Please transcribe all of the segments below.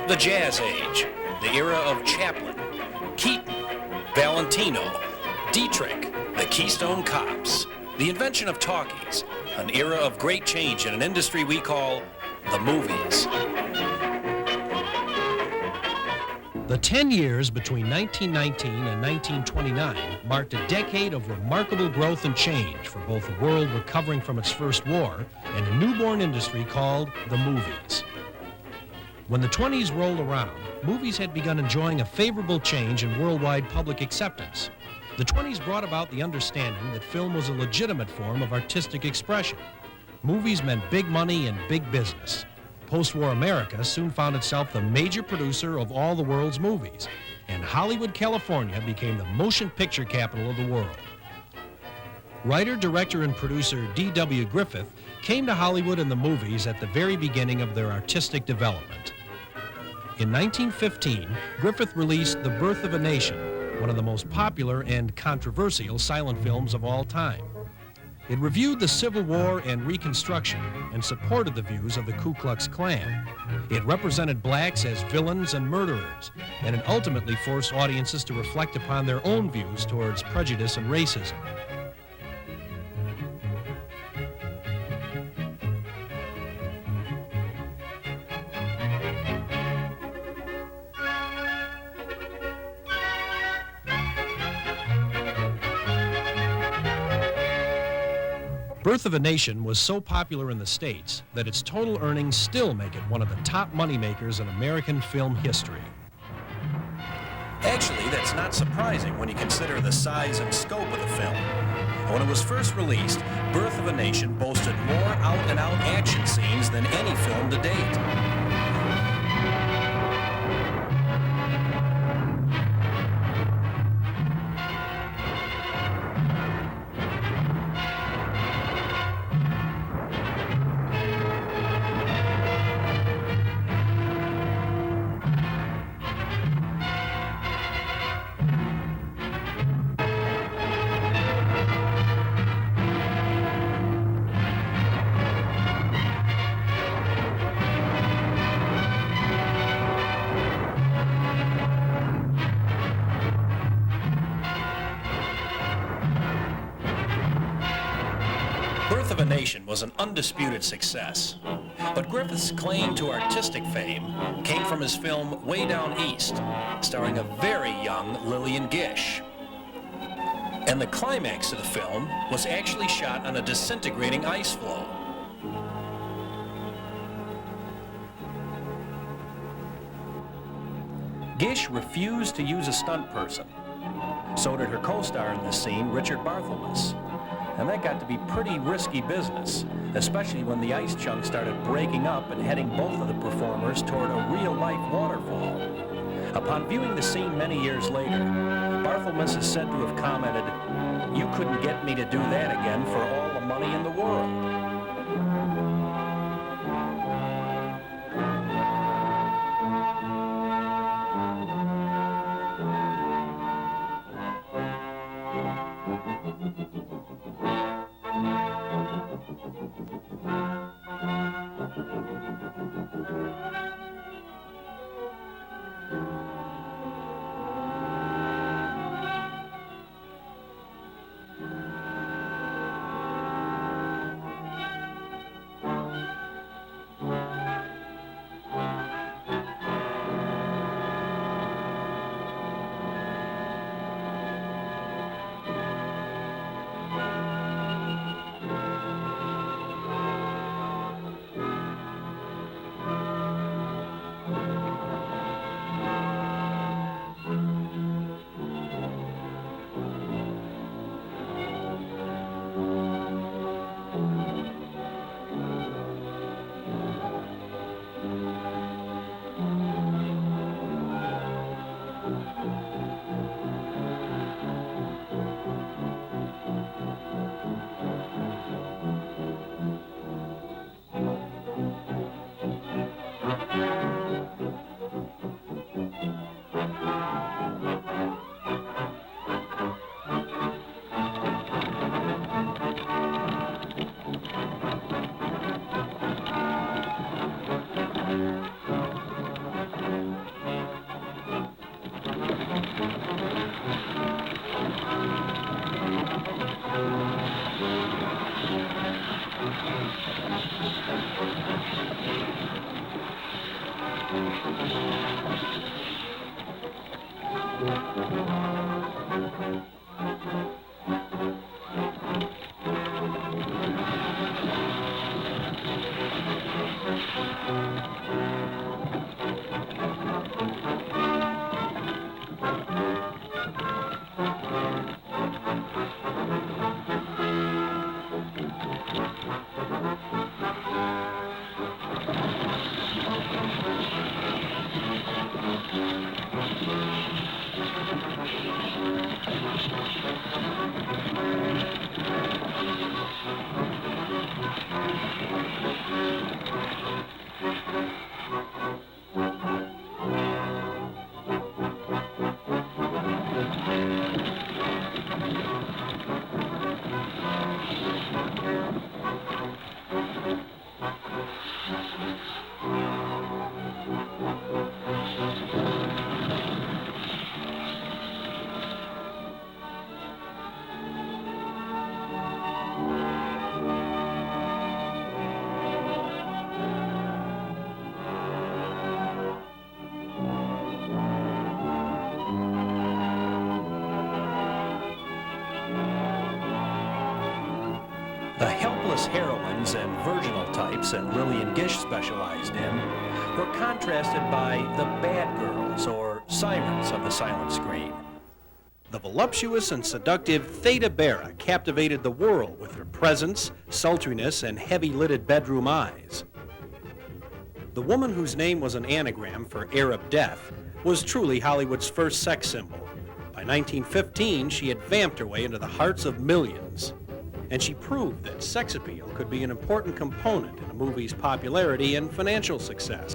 The Jazz Age, the era of Chaplin, Keaton, Valentino, Dietrich, the Keystone Cops, the invention of talkies, an era of great change in an industry we call the movies. The 10 years between 1919 and 1929 marked a decade of remarkable growth and change for both a world recovering from its first war and a newborn industry called the movies. When the 20s rolled around, movies had begun enjoying a favorable change in worldwide public acceptance. The 20s brought about the understanding that film was a legitimate form of artistic expression. Movies meant big money and big business. Post-war America soon found itself the major producer of all the world's movies, and Hollywood, California became the motion picture capital of the world. Writer, director, and producer D.W. Griffith came to Hollywood and the movies at the very beginning of their artistic development. In 1915, Griffith released The Birth of a Nation, one of the most popular and controversial silent films of all time. It reviewed the Civil War and Reconstruction and supported the views of the Ku Klux Klan. It represented blacks as villains and murderers, and it ultimately forced audiences to reflect upon their own views towards prejudice and racism. Birth of a Nation was so popular in the States that its total earnings still make it one of the top moneymakers in American film history. Actually, that's not surprising when you consider the size and scope of the film. When it was first released, Birth of a Nation boasted more out-and-out action scenes than any film to date. Birth of a Nation was an undisputed success, but Griffith's claim to artistic fame came from his film Way Down East, starring a very young Lillian Gish. And the climax of the film was actually shot on a disintegrating ice floe. Gish refused to use a stunt person. So did her co-star in this scene, Richard Barthelmess. And that got to be pretty risky business, especially when the ice chunks started breaking up and heading both of the performers toward a real-life waterfall. Upon viewing the scene many years later, Barthelmess is said to have commented, "You couldn't get me to do that again for all the money in the world." The helpless heroines and virginal types that Lillian Gish specialized in were contrasted by the bad girls, or sirens, of the silent screen. The voluptuous and seductive Theda Bara captivated the world with her presence, sultriness, and heavy-lidded bedroom eyes. The woman whose name was an anagram for Arab death was truly Hollywood's first sex symbol. By 1915, she had vamped her way into the hearts of millions. And she proved that sex appeal could be an important component in a movie's popularity and financial success.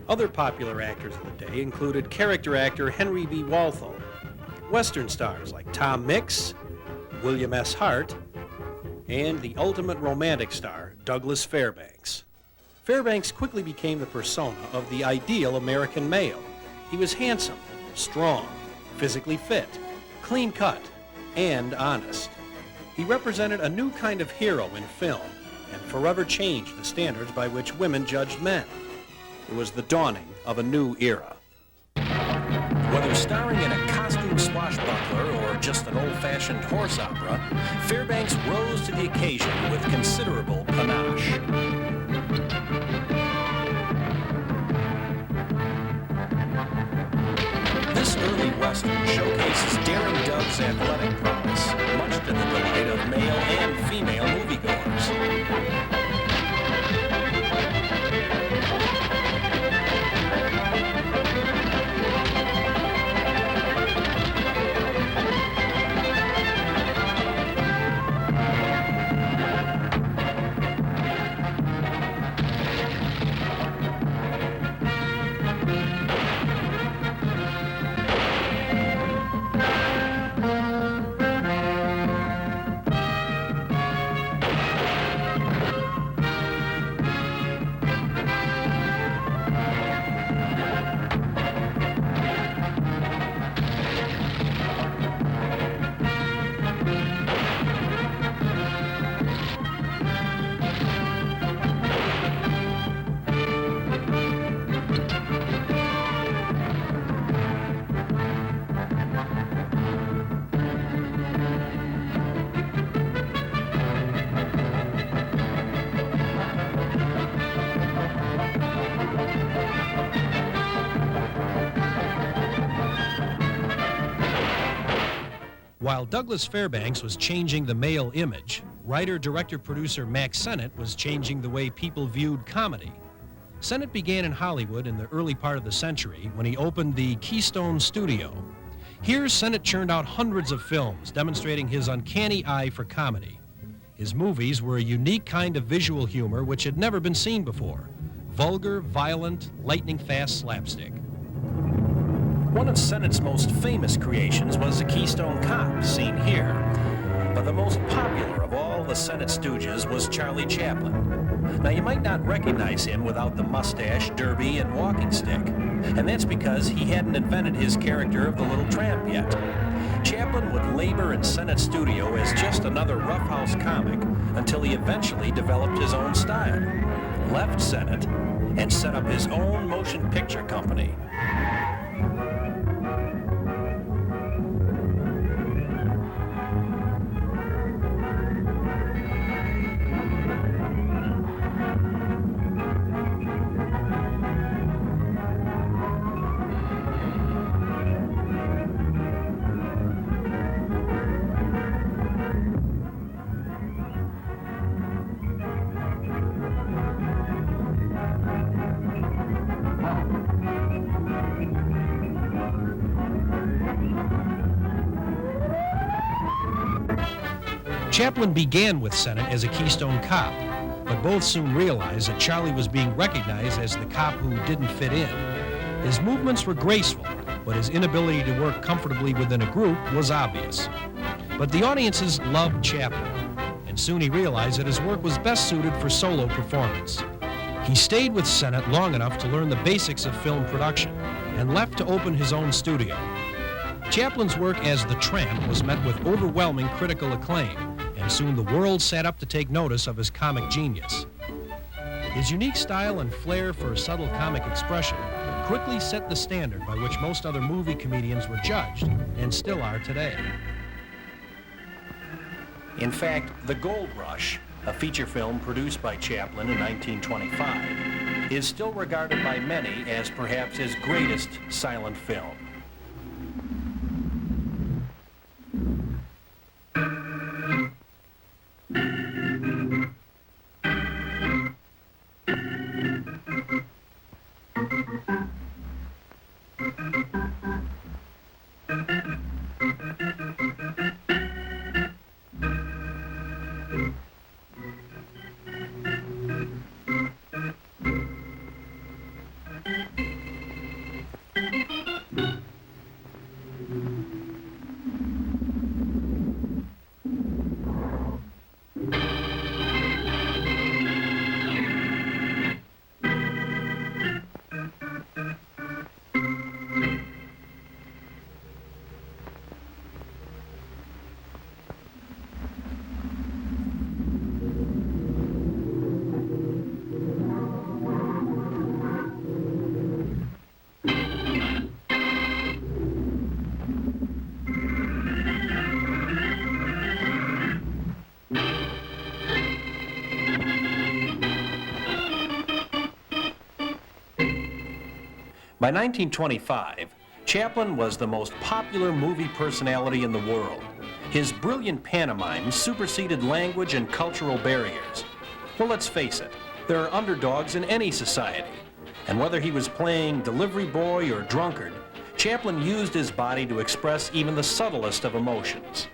Other popular actors of the day included character actor Henry B. Walthall, Western stars like Tom Mix, William S. Hart, and the ultimate romantic star, Douglas Fairbanks. Fairbanks quickly became the persona of the ideal American male. He was handsome, strong, physically fit, clean-cut, and honest. He represented a new kind of hero in film and forever changed the standards by which women judged men. It was the dawning of a new era. Whether starring in a costume swashbuckler or just an old-fashioned horse opera, Fairbanks rose to the occasion with considerable panache. This early Western showcases Daring Doug's athletic prowess, much to the delight of male and female moviegoers. While Douglas Fairbanks was changing the male image, writer, director, producer Mack Sennett was changing the way people viewed comedy. Sennett began in Hollywood in the early part of the century when he opened the Keystone Studio. Here, Sennett churned out hundreds of films demonstrating his uncanny eye for comedy. His movies were a unique kind of visual humor which had never been seen before. Vulgar, violent, lightning-fast slapstick. One of Sennett's most famous creations was the Keystone Cop, seen here. But the most popular of all the Sennett stooges was Charlie Chaplin. Now, you might not recognize him without the mustache, derby, and walking stick. And that's because he hadn't invented his character of the Little Tramp yet. Chaplin would labor in Sennett's studio as just another roughhouse comic until he eventually developed his own style, left Senate, and set up his own motion picture company. Chaplin began with Senate as a Keystone Cop, but both soon realized that Charlie was being recognized as the cop who didn't fit in. His movements were graceful, but his inability to work comfortably within a group was obvious. But the audiences loved Chaplin, and soon he realized that his work was best suited for solo performance. He stayed with Senate long enough to learn the basics of film production, and left to open his own studio. Chaplin's work as the Tramp was met with overwhelming critical acclaim, and soon the world sat up to take notice of his comic genius. His unique style and flair for subtle comic expression quickly set the standard by which most other movie comedians were judged, and still are today. In fact, The Gold Rush, a feature film produced by Chaplin in 1925, is still regarded by many as perhaps his greatest silent film. By 1925, Chaplin was the most popular movie personality in the world. His brilliant pantomimes superseded language and cultural barriers. Well, let's face it, there are underdogs in any society. And whether he was playing delivery boy or drunkard, Chaplin used his body to express even the subtlest of emotions.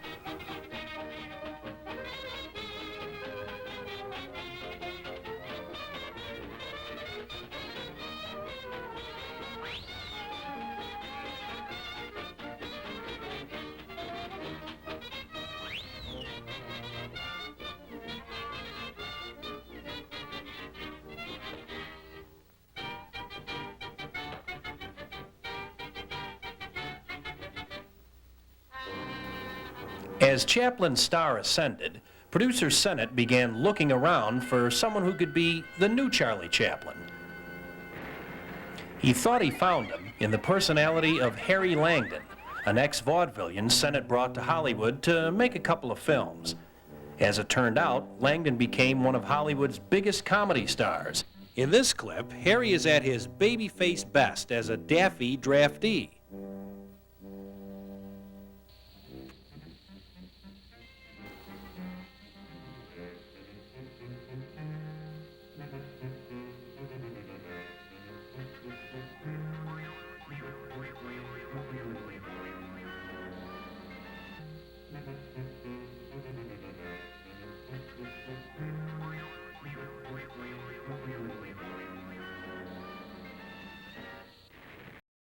As Chaplin's star ascended, producer Senate began looking around for someone who could be the new Charlie Chaplin. He thought he found him in the personality of Harry Langdon, an ex-vaudevillian Senate brought to Hollywood to make a couple of films. As it turned out, Langdon became one of Hollywood's biggest comedy stars. In this clip, Harry is at his baby-faced best as a daffy draftee.